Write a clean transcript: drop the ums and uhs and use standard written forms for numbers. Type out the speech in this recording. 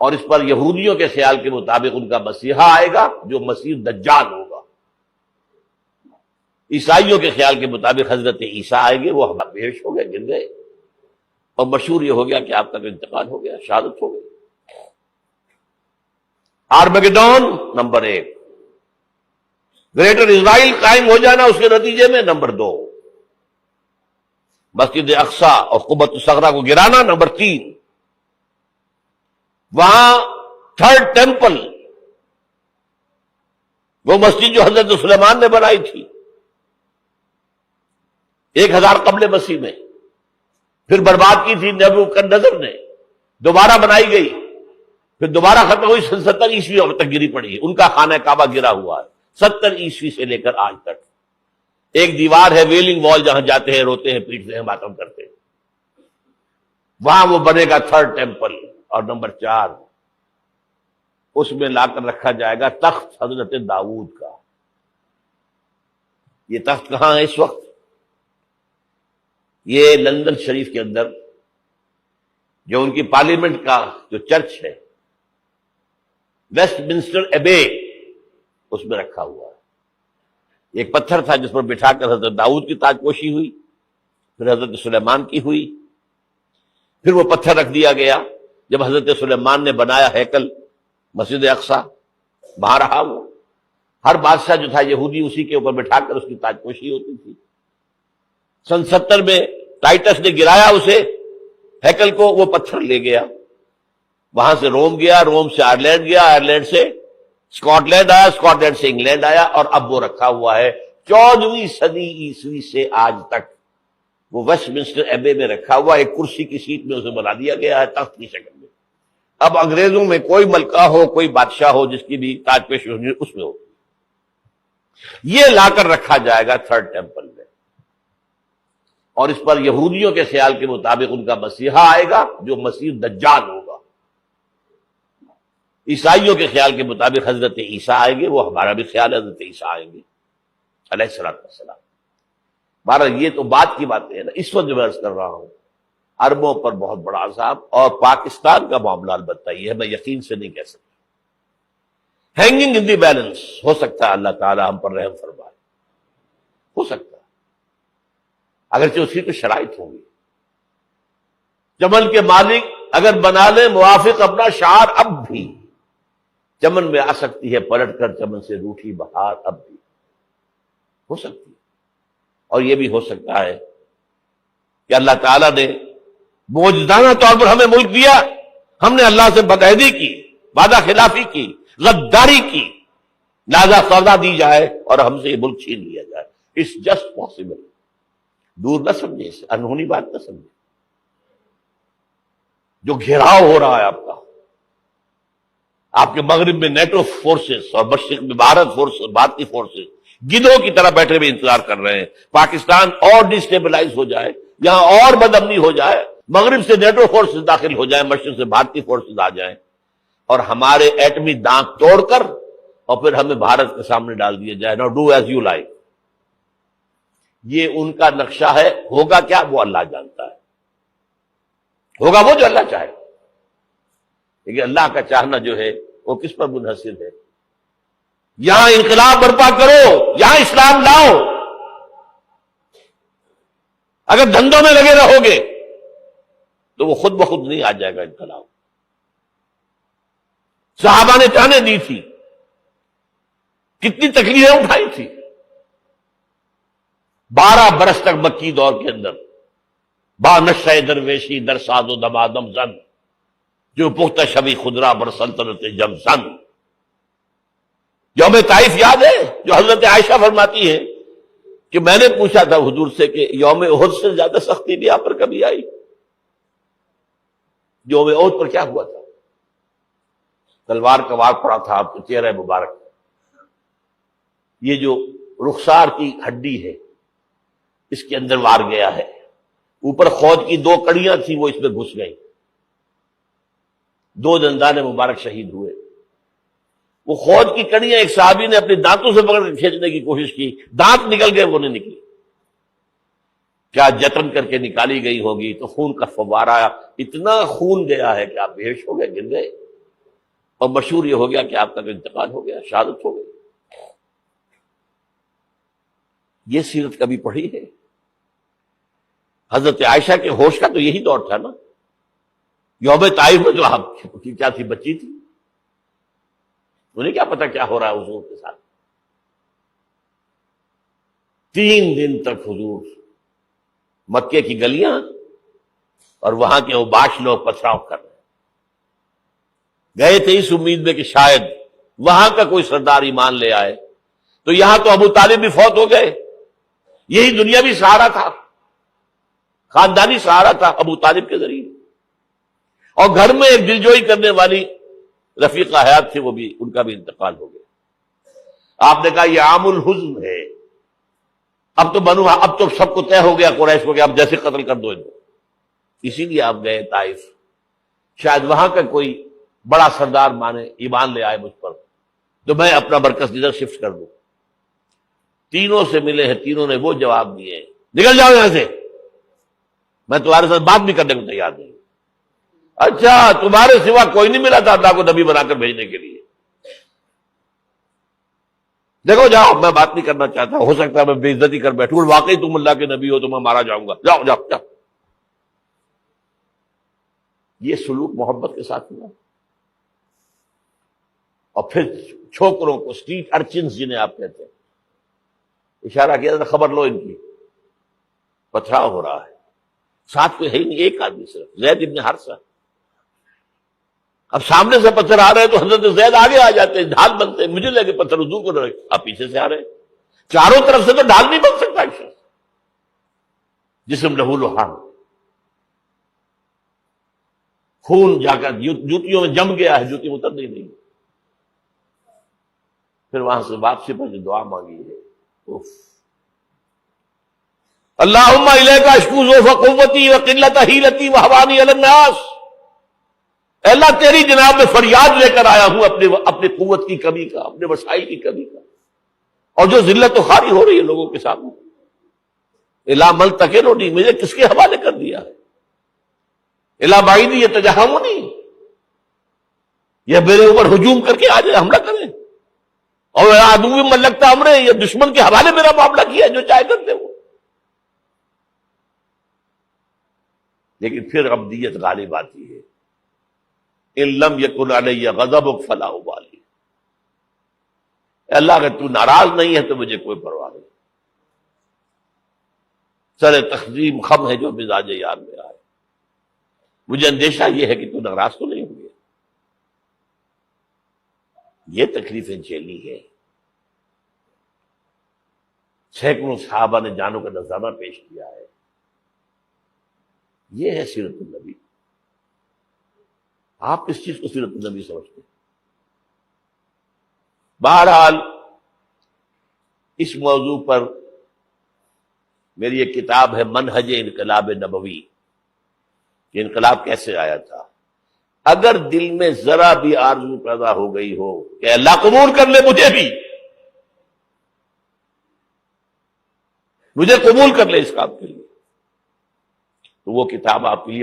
اور اس پر یہودیوں کے خیال کے مطابق ان کا مسیحا آئے گا جو مسیح دجال ہوگا، عیسائیوں کے خیال کے مطابق حضرت عیسیٰ آئیں گے، وہ ہمارے بے ہوش ہو گئے، گر گئے، اور مشہور یہ ہو گیا کہ آپ کا انتقال ہو گیا، شہادت ہو گئی۔ آرمیگیڈون نمبر 1، گریٹر اسرائیل قائم ہو جانا اس کے نتیجے میں نمبر 2، مسجد اقصی اور قبۃ الصغریٰ کو گرانا نمبر 3، وہاں تھرڈ ٹیمپل، وہ مسجد جو حضرت سلیمان نے بنائی تھی 1000 قبل مسیح میں، پھر برباد کی تھی نبوکدنضر نے، دوبارہ بنائی گئی، پھر دوبارہ ختم ہوئی 70 عیسوی تک گری پڑی ہے، ان کا خانہ کعبہ گرا ہوا ہے 70 عیسوی سے لے کر آج تک۔ ایک دیوار ہے ویلنگ وال، جہاں جاتے ہیں، روتے ہیں، پیٹتے ہیں، ماتم کرتے ہیں، وہاں وہ بنے گا تھرڈ ٹیمپل۔ اور نمبر 4، اس میں لا کر رکھا جائے گا تخت حضرت داؤد کا۔ یہ تخت کہاں ہے اس وقت؟ یہ لندن شریف کے اندر جو ان کی پارلیمنٹ کا جو چرچ ہے، ویسٹ منسٹر ایبے، اس میں رکھا ہوا ہے۔ ایک پتھر تھا جس پر بٹھا کر حضرت داؤد کی تاج پوشی ہوئی، پھر حضرت سلیمان کی ہوئی، پھر وہ پتھر رکھ دیا گیا جب حضرت سلیمان نے بنایا ہیکل مسجد اقصی، وہاں رہا وہ۔ ہر بادشاہ جو تھا یہودی اسی کے اوپر بٹھا کر اس کی تاج پوشی ہوتی تھی۔ سن 70 میں ٹائٹس نے گرایا اسے ہیکل کو، وہ پتھر لے گیا، وہاں سے روم گیا، روم سے آئرلینڈ گیا، آئرلینڈ سے اسکاٹ لینڈ آیا، اسکاٹ لینڈ سے انگلینڈ آیا، اور اب وہ رکھا ہوا ہے 14ویں صدی عیسوی سے آج تک۔ وہ ویسٹ منسٹر ایبے میں رکھا ہوا، ایک کرسی کی سیٹ میں اسے بنا دیا گیا ہے تخت کی شکل میں۔ اب انگریزوں میں کوئی ملکہ ہو، کوئی بادشاہ ہو جس کی بھی تاج پوشی ہو، اس میں ہو، یہ لا کر رکھا جائے گا تھرڈ ٹیمپل میں۔ اور اس پر یہودیوں کے خیال کے مطابق ان کا مسیحا آئے گا جو مسیح دجال ہوگا، عیسائیوں کے خیال کے مطابق حضرت عیسیٰ آئیں گے، وہ ہمارا بھی خیال ہے حضرت عیسیٰ آئیں گے علیہ السلام۔ بہرحال یہ تو بات کی باتیں ہیں نا، اس وقت جو میں عرض کر رہا ہوں عربوں پر بہت بڑا عذاب، اور پاکستان کا معاملہ البتہ یہ ہے، میں یقین سے نہیں کہہ سکتا، ہینگنگ ان دی بیلنس، ہو سکتا ہے اللہ تعالی ہم پر رحم فرمائے، ہو سکتا ہے، اگرچہ اس کی تو شرائط ہوں گی۔ چمن کے مالک اگر بنا لے موافق اپنا شعار، اب بھی چمن میں آ سکتی ہے پلٹ کر چمن سے روٹھی بہار، اب بھی ہو سکتی ہے۔ اور یہ بھی ہو سکتا ہے کہ اللہ تعالیٰ نے معجزانہ طور پر ہمیں ملک دیا، ہم نے اللہ سے بدعہدی کی، وعدہ خلافی کی، غداری کی، لہذا سزا دی جائے اور ہم سے یہ ملک چھین لیا جائے۔ اٹس جسٹ پاسبل، دور نہ سمجھے، اسے انہونی بات نہ سمجھے۔ جو گھیراؤ ہو رہا ہے آپ کے مغرب میں نیٹو فورسز اور مشرق میں بھارتی فورسز گدھوں کی طرح بیٹھے ہوئے انتظار کر رہے ہیں پاکستان اور ڈسٹیبلائز ہو جائے، یہاں اور بدامنی ہو جائے، مغرب سے نیٹو فورسز داخل ہو جائیں، مشرق سے بھارتی فورسز آ جائیں، اور ہمارے ایٹمی دانت توڑ کر اور پھر ہمیں بھارت کے سامنے ڈال دیا جائے، نو ڈو ایز یو لائک۔ یہ ان کا نقشہ ہے، ہوگا کیا وہ اللہ جانتا ہے، ہوگا وہ جو اللہ چاہے، لیکن اللہ کا چاہنا جو ہے وہ کس پر منحصر ہے؟ یہاں انقلاب برپا کرو، یہاں اسلام لاؤ، اگر دھندوں میں لگے رہو گے تو وہ خود بخود نہیں آ جائے گا انقلاب۔ صحابہ نے جانیں دی تھی، کتنی تکلیفیں اٹھائی تھی، 12 برس تک مکی دور کے اندر با نشہ درویشی در ساز و دمادم زن، جو پختہ شبی خدرا بر سلطنت جم زن۔ یوم طائف یاد ہے جو حضرت عائشہ فرماتی ہے کہ میں نے پوچھا تھا حضور سے کہ یوم احد سے زیادہ سختی بھی آپ پر کبھی آئی؟ یوم احد پر کیا ہوا تھا؟ تلوار کا وار پڑا تھا آپ کے چہرہ مبارک، یہ جو رخسار کی ہڈی ہے اس کے اندر وار گیا ہے، اوپر خود کی 2 کڑیاں تھیں وہ اس میں گھس گئیں، 2 دندان مبارک شہید ہوئے۔ وہ خود کی کڑیاں ایک صحابی نے اپنے دانتوں سے پکڑ کر کھینچنے کی کوشش کی، دانت نکل گئے، وہ نہیں نکلی، کیا جتن کر کے نکالی گئی ہوگی تو خون کا فوارہ آیا، اتنا خون گیا ہے کہ آپ بے ہوش ہو گئے، گر گئے۔ اور مشہور یہ ہو گیا کہ آپ کا تو انتقال ہو گیا، شہادت ہو گئی۔ یہ سیرت کبھی پڑھی ہے؟ حضرت عائشہ کے ہوش کا تو یہی دور تھا نا، یوم طائف میں جو آپ کی کیا تھی، بچی تھی، انہیں کیا پتا کیا ہو رہا ہے حضور کے ساتھ۔ 3 دن تک حضور مکے کی گلیاں اور وہاں کے اوباش لوگ پتھراؤ کر رہے ہیں، گئے تھے اس امید میں کہ شاید وہاں کا کوئی سردار ایمان لے آئے، تو یہاں تو ابو طالب بھی فوت ہو گئے، یہی دنیاوی سہارا تھا، خاندانی سہارا تھا ابو طالب کے ذریعے، اور گھر میں ایک دلجوئی کرنے والی رفیقہ حیات تھی، وہ بھی، ان کا بھی انتقال ہو گیا۔ آپ نے کہا یہ عام الحزن ہے، اب تو سب کو طے ہو گیا قریش کو کہ اب جیسے قتل کر دو ان کو، اسی لیے آپ گئے طائف، شاید وہاں کا کوئی بڑا سردار مانے، ایمان لے آئے مجھ پر، تو میں اپنا مرکز ادھر شفٹ کر دوں۔ تینوں سے ملے ہیں، تینوں نے وہ جواب دیے ہیں، نکل جاؤ یہاں سے، میں تمہارے ساتھ بات بھی کرنے کو تیار نہیں۔ اچھا، تمہارے سوا کوئی نہیں ملا تھا اللہ کو نبی بنا کر بھیجنے کے لیے؟ دیکھو جاؤ، میں بات نہیں کرنا چاہتا، ہو سکتا ہے میں بے عزتی کر بیٹھوں، واقعی تم اللہ کے نبی ہو تو میں مارا جاؤں گا، جاؤ جاؤ جاؤ۔ یہ سلوک محبت کے ساتھ ہوا۔ اور پھر چھوکروں کو، اسٹریٹ ارچنز جنہیں آپ کہتے ہیں، اشارہ کیا تھا، خبر لو ان کی، پتھراؤ ہو رہا ہے، ساتھ کوئی ہے ہی نہیں، ایک آدمی صرف، زید ابن حارثہ۔ اب سامنے سے پتھر آ رہے ہیں تو حضرت زید آگے آ جاتے ہیں، ڈھال بنتے ہیں، مجھے لگے پتھر حضور کو ڈرے، آپ پیچھے سے آ رہے ہیں، چاروں طرف سے تو ڈھال نہیں بن سکتا ایک شخص، جسم لہو لہان، خون جا کر جوتیوں میں جم گیا ہے، جوتی اتر نہیں۔ پھر وہاں سے واپسی پر جو دعا مانگی ہے، اوف، اللہم الیک اشکو ضعف قوتی وقلت حیلتی وہوانی علی الناس، اے اللہ تیری جناب میں فریاد لے کر آیا ہوں اپنے قوت کی کمی کا، اپنے وسائل کی کمی کا، اور جو ذلت و خواری ہو رہی ہے لوگوں کے سامنے، الا ملتقننی، مجھے کس کے حوالے کر دیا ہے، الا بعیدی یتجہمنی، یہ میرے اوپر ہجوم کر کے آ جائے، حملہ کرے، اور عدو من لگتا امرے، یہ دشمن کے حوالے میرا معاملہ کیا، جو چاہے کرتے وہ۔ لیکن پھر عبدیت غالب آتی ہے، ان لم یکن علی غضبک فلا ابالی، اے اللہ اگر تو ناراض نہیں ہے تو مجھے کوئی پرواہ نہیں، سر تقسیم خم ہے جو مزاج یار میں آئے، مجھے اندیشہ یہ ہے کہ تو ناراض تو نہیں ہوگی۔ یہ تکلیفیں جھیلی ہے، سینکڑوں صحابہ نے جانوں کا نذرانہ پیش کیا ہے، یہ ہے سیرت النبی۔ آپ کس چیز کو سیرت النبی سمجھتے ہیں؟ بہرحال اس موضوع پر میری ایک کتاب ہے، منہج انقلاب نبوی، کہ انقلاب کیسے آیا تھا۔ اگر دل میں ذرا بھی آرزو پیدا ہو گئی ہو کہ اللہ قبول کر لے مجھے بھی، مجھے قبول کر لے اس کام کے لیے، تو وہ کتاب آپ کے لیے